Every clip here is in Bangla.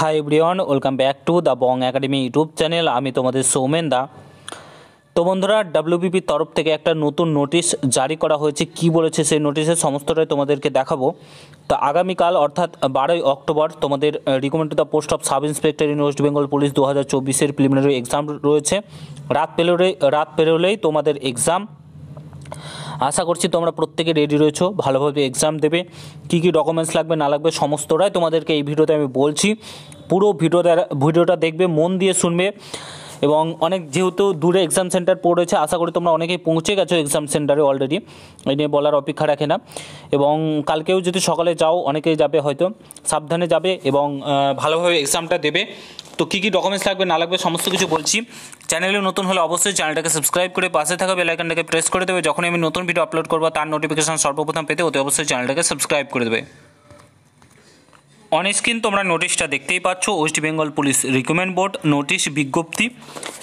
Hi everyone, welcome back to the Bong academy YouTube channel. আমি তোমাদের সৌমেন দা। তো বন্ধুরা, ডাব্লিউবিপির তরফ থেকে একটা নতুন নোটিশ জারি করা হয়েছে। কি বলেছে সেই নোটিশের সমস্তটাই তোমাদেরকে দেখাবো। তো আগামীকাল অর্থাৎ 12ই অক্টোবর তোমাদের recommend to the post of sub inspector in West Bengal police 2024-এর প্রিলিমিনারি এক্সাম রয়েছে। রাত পেরোলেই তোমাদের এক্সাম। আশা করছি তোমরা প্রত্যেকে রেডি রয়েছো, ভালোভাবে এক্সাম দেবে। কী কী ডকুমেন্টস লাগবে না লাগবে সমস্তটাই তোমাদেরকে এই ভিডিওতে আমি বলছি। পুরো ভিডিওটা দেখবে, মন দিয়ে শুনবে। এবং যেহেতু দূরে এক্সাম সেন্টার পড়েছে, আশা করি তোমরা অনেকেই পৌঁছে গেছো এক্সাম সেন্টারে অলরেডি, এই নিয়ে বলার অপেক্ষা রাখে না। এবং কালকেও যদি সকালে যাও, অনেকেই যাবে, হয়তো সাবধানে যাবে এবং ভালোভাবে এক্সামটা দেবে। তো কী কী ডকুমেন্টস লাগবে না লাগবে সমস্ত কিছু বলছি। চ্যানেলে নতুন হলে অবশ্যই চ্যানেলটাকে সাবস্ক্রাইব করে পাশে থাকা বেল আইকনটাকে প্রেস করে দেবে। যখনই আমি নতুন ভিডিও আপলোড করবো তার নোটিফিকেশন সর্বপ্রথম পেতে অতি অবশ্যই চ্যানেলটাকে সাবস্ক্রাইব করে দেবে। অন স্ক্রিন তোমরা নোটিশটা দেখতেই পাচ্ছ, West Bengal police recruitment board notice বিজ্ঞপ্তি।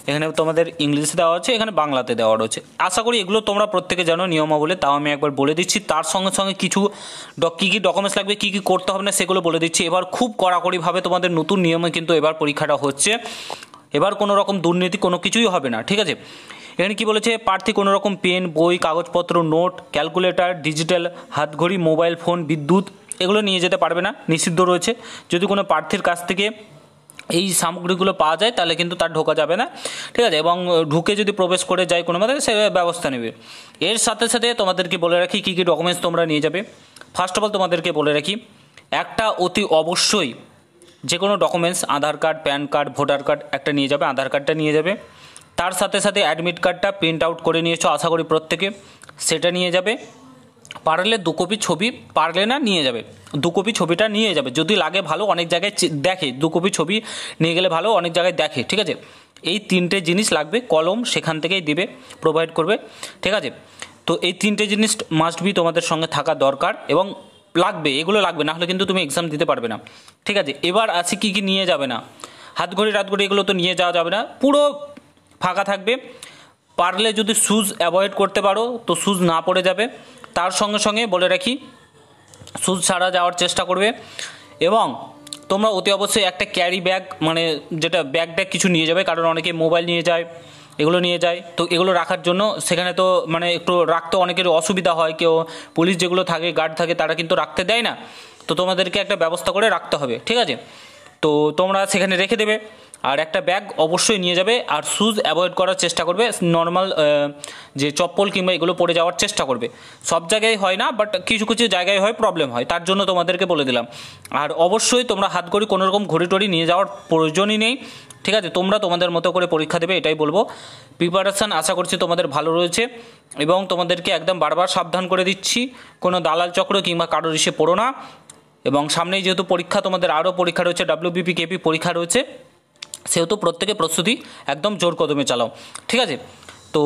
এখানে তোমাদের ইংলিশে দেওয়া আছে, এখানে বাংলাতে দেওয়া রয়েছে। আশা করি এগুলো তোমরা প্রত্যেকে জানো নিয়মাবলী, তাও আমি একবার বলে দিচ্ছি। তার সঙ্গে সঙ্গে কিছু কী কী ডকুমেন্টস লাগবে, কী কী করতে হবে না সেগুলো বলে দিচ্ছি। এবার খুব কড়াকড়িভাবে তোমাদের নতুন নিয়মে কিন্তু এবার পরীক্ষাটা হচ্ছে। এবার কোনো রকম দুর্নীতি কোনো কিছুই হবে না, ঠিক আছে? এখানে কি বলেছে, প্রার্থী কোনো রকম পেন, বই, কাগজপত্র, নোট, ক্যালকুলেটর, ডিজিটাল হাতঘড়ি, মোবাইল ফোন, বিদ্যুৎ এগুলো নিয়ে যেতে পারবে না, নিষিদ্ধ রয়েছে। যদি কোনো প্রার্থীর কাছ থেকে এই সামগ্রীগুলো পাওয়া যায় তাহলে কিন্তু তার ঢোকা যাবে না, ঠিক আছে? এবং ঢুকে যদি প্রবেশ করে যায় কোনো মতে, সে ব্যবস্থা নেবে। এর সাথে সাথে তোমাদেরকে বলে রাখি কী কী ডকুমেন্টস তোমরা নিয়ে যাবে। ফার্স্ট অফ অল তোমাদেরকে বলে রাখি, একটা অতি অবশ্যই যে কোনো documents, Aadhaar card, PAN card, voter card একটা নিয়ে যাবে। আধার কার্ডটা নিয়ে যাবে। তার সাথে সাথে অ্যাডমিট কার্ডটা প্রিন্ট আউট করে নিয়েছো আশা করি প্রত্যেকে, সেটা নিয়ে যাবে। পারলে 2 কপি ছবি, পারলে না নিয়ে যাবে 2 কপি ছবিটা নিয়ে যাবে। যদি লাগে ভালো, অনেক জায়গায় দেখে 2 কপি ছবি নিয়ে গেলে ভালো, অনেক জায়গায় দেখে, ঠিক আছে? এই 3টে জিনিস লাগবে। কলম সেখান থেকেই দিবে, প্রোভাইড করবে, ঠিক আছে? তো এই 3টে জিনিস মাস্ট বি তোমাদের সঙ্গে থাকা দরকার এবং লাগবে। এগুলো লাগবে, না হলে কিন্তু তুমি এক্সাম দিতে পারবে না, ঠিক আছে? এবার আসি কী কী নিয়ে যাবে না। হাতঘড়ি রাতঘড়ি এগুলো তো নিয়ে যাওয়া যাবে না, পুরো ফাঁকা থাকবে। পারলে যদি শ্যুজ অ্যাভয়েড করতে পারো তো শ্যুজ না পরে যাবে। তার সঙ্গে সঙ্গে বলে রাখি, শ্যুজ ছাড়া যাওয়ার চেষ্টা করবে। এবং তোমরা অতি অবশ্যই একটা ক্যারি ব্যাগ, মানে যেটা ব্যাগ কিছু নিয়ে যাবে, কারণ অনেকে মোবাইল নিয়ে যায়, এগুলো নিয়ে যায়। তো এগুলো রাখার জন্য সেখানে তো মানে একটু রাখতে অনেকের অসুবিধা হয়। কেউ পুলিশ যেগুলো থাকে, গার্ড থাকে, তারা কিন্তু রাখতে দেয় না। তো তোমাদেরকে একটা ব্যবস্থা করে রাখতে হবে, ঠিক আছে? তো তোমরা সেখানে রেখে দেবে। আর একটা ব্যাগ অবশ্যই নিয়ে যাবে। আর শ্যুজ অ্যাভয়েড করার চেষ্টা করবে। নর্মাল যে চপ্পল কিংবা এগুলো পরে যাওয়ার চেষ্টা করবে। সব জায়গায় হয় না, বাট কিছু কিছু জায়গায় হয়, প্রবলেম হয়, তার জন্য তোমাদেরকে বলে দিলাম। আর অবশ্যই তোমরা হাতঘড়ি কোনো রকম ঘড়ি টড়ি নিয়ে যাওয়ার প্রয়োজনই নেই, ঠিক আছে? তোমরা তোমাদের মতো করে পরীক্ষা দেবে, এটাই বলবো। প্রিপারেশান আশা করছি তোমাদের ভালো রয়েছে। এবং তোমাদেরকে একদম বারবার সাবধান করে দিচ্ছি, কোনো দালাল চক্র কিংবা কারোর ইসে পড়ো না। এবং সামনেই যেহেতু পরীক্ষা, তোমাদের আরও পরীক্ষা রয়েছে, ডাব্লিউবিপি কেপি পরীক্ষা রয়েছে, সেহেতু প্রত্যেকে প্রস্তুতি একদম জোর কদমে চালাও, ঠিক আছে? তো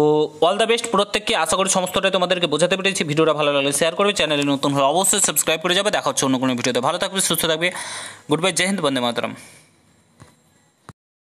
অল দ্য বেস্ট প্রত্যেককে। আশা করি সমস্তটাই তোমাদেরকে বোঝাতে পেরেছি। ভিডিওটা ভালো লাগলে শেয়ার করবে, চ্যানেলে নতুন হলে অবশ্যই সাবস্ক্রাইব করে যাবে। দেখা হচ্ছে অন্য কোনো ভিডিওতে। ভালো থাকবে, সুস্থ থাকবে। গুড বাই, জয় হিন্দ, বন্দে মাতরম।